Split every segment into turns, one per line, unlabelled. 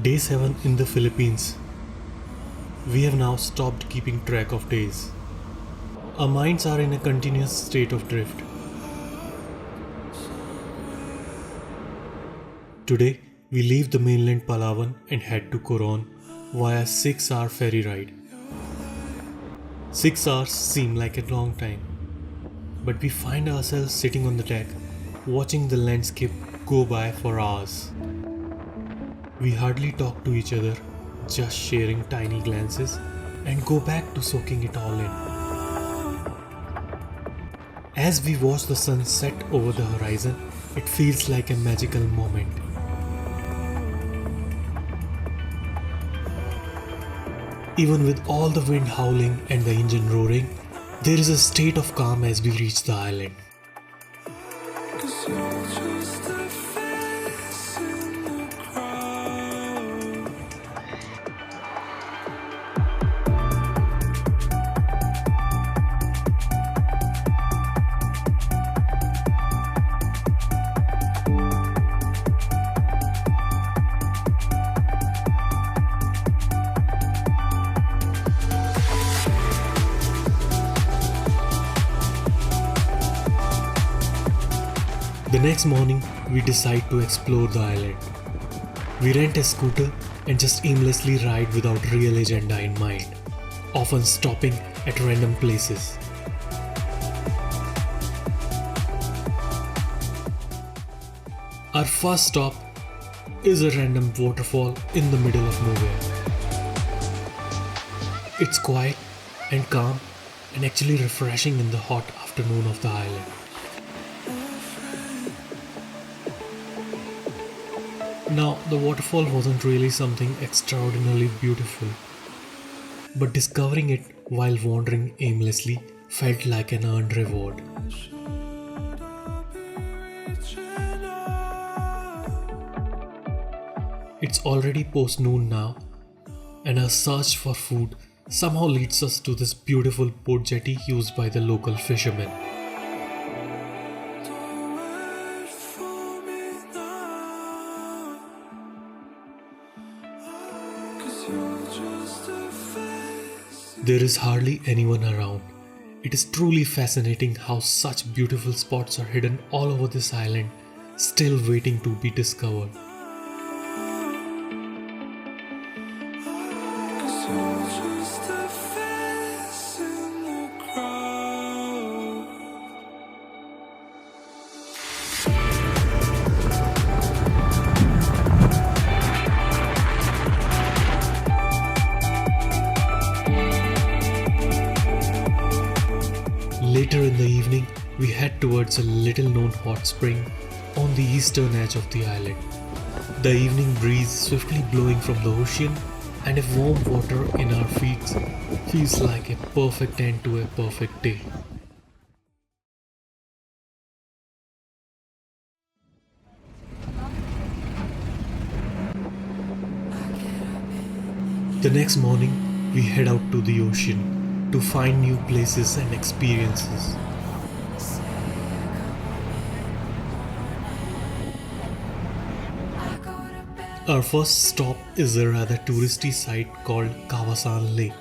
Day 7 in the Philippines. We have now stopped keeping track of days. Our minds are in a continuous state of drift. Today, we leave the mainland Palawan and head to Coron via 6-hour ferry ride. 6 hours seem like a long time, but we find ourselves sitting on the deck, watching the landscape go by for hours. We hardly talk to each other, just sharing tiny glances and go back to soaking it all in. As we watch the sun set over the horizon, it feels like a magical moment. Even with all the wind howling and the engine roaring, there is a state of calm as we reach the island. The next morning, we decide to explore the island. We rent a scooter and just aimlessly ride without real agenda in mind, often stopping at random places. Our first stop is a random waterfall in the middle of nowhere. It's quiet and calm and actually refreshing in the hot afternoon of the island. Now, the waterfall wasn't really something extraordinarily beautiful, but discovering it while wandering aimlessly felt like an earned reward. It's already post-noon now, and our search for food somehow leads us to this beautiful boat jetty used by the local fishermen. There is hardly anyone around. It is truly fascinating how such beautiful spots are hidden all over this island, still waiting to be discovered. Later in the evening, we head towards a little-known hot spring on the eastern edge of the island. The evening breeze swiftly blowing from the ocean and a warm water in our feet feels like a perfect end to a perfect day. The next morning, we head out to the ocean to find new places and experiences. Our first stop is a rather touristy site called Kawasan Lake.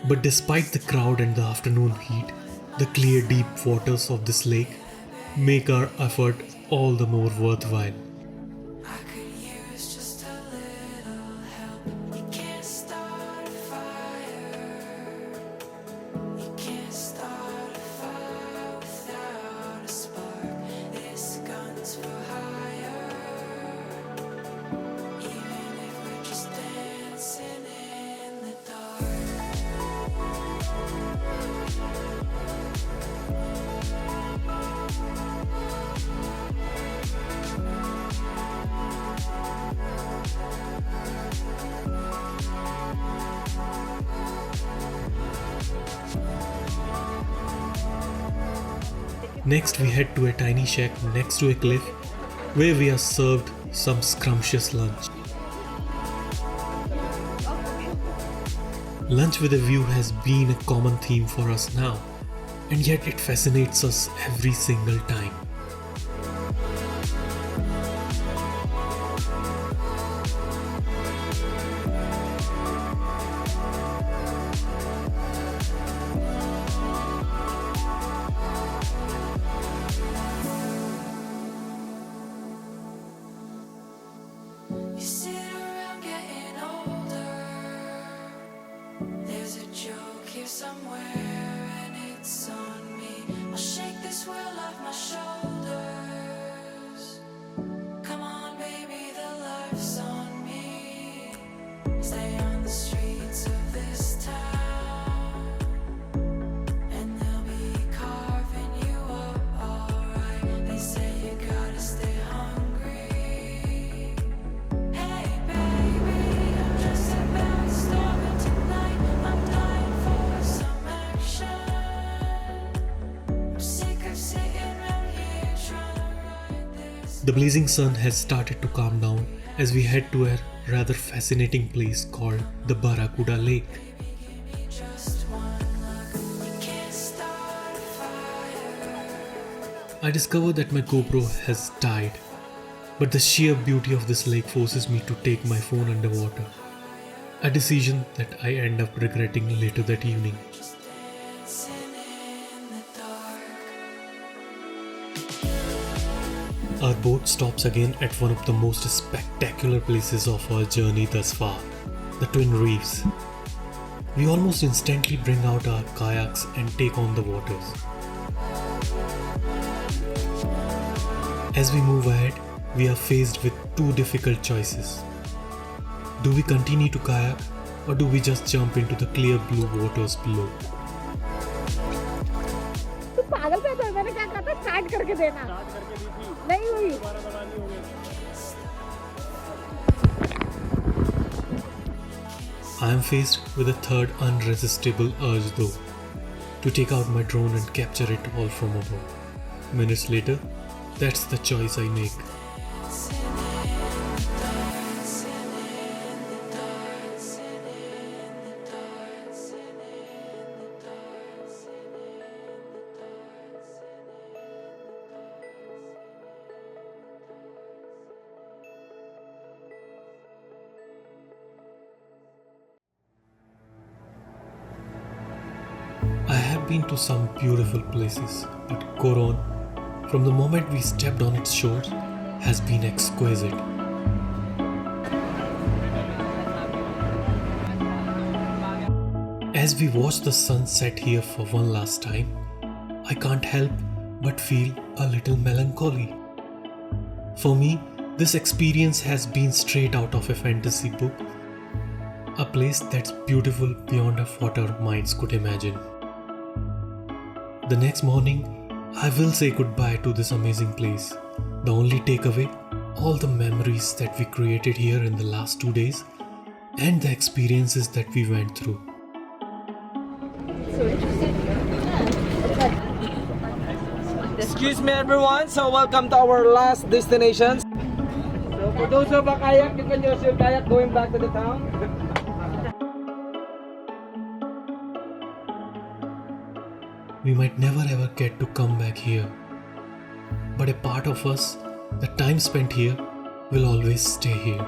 But despite the crowd and the afternoon heat, the clear deep waters of this lake make our effort all the more worthwhile. Next, we head to a tiny shack next to a cliff where we are served some scrumptious lunch. Lunch with a view has been a common theme for us now, and yet it fascinates us every single time. The blazing sun has started to calm down as we head to a rather fascinating place called the Barracuda Lake. I discovered that my GoPro has died, but the sheer beauty of this lake forces me to take my phone underwater, a decision that I end up regretting later that evening. Our boat stops again at one of the most spectacular places of our journey thus far, the Twin Reefs. We almost instantly bring out our kayaks and take on the waters. As we move ahead, we are faced with two difficult choices. Do we continue to kayak or do we just jump into the clear blue waters below?
पागल पे तो मैंने क्या कहा था start करके देना नहीं हुई
I am faced with a third unresistible urge though, to take out my drone and capture it all from above. Minutes later, that's the choice I make. I have been to some beautiful places, but Coron, from the moment we stepped on its shores, has been exquisite. As we watch the sun set here for one last time, I can't help but feel a little melancholy. For me, this experience has been straight out of a fantasy book, a place that's beautiful beyond what our minds could imagine. The next morning, I will say goodbye to this amazing place. The only takeaway, all the memories that we created here in the last 2 days and the experiences that we went through.
Excuse me everyone, so welcome to our last destination. So for those of a kayak, you can use your kayak going back to the town.
We might never ever get to come back here, but a part of us, the time spent here, will always stay here.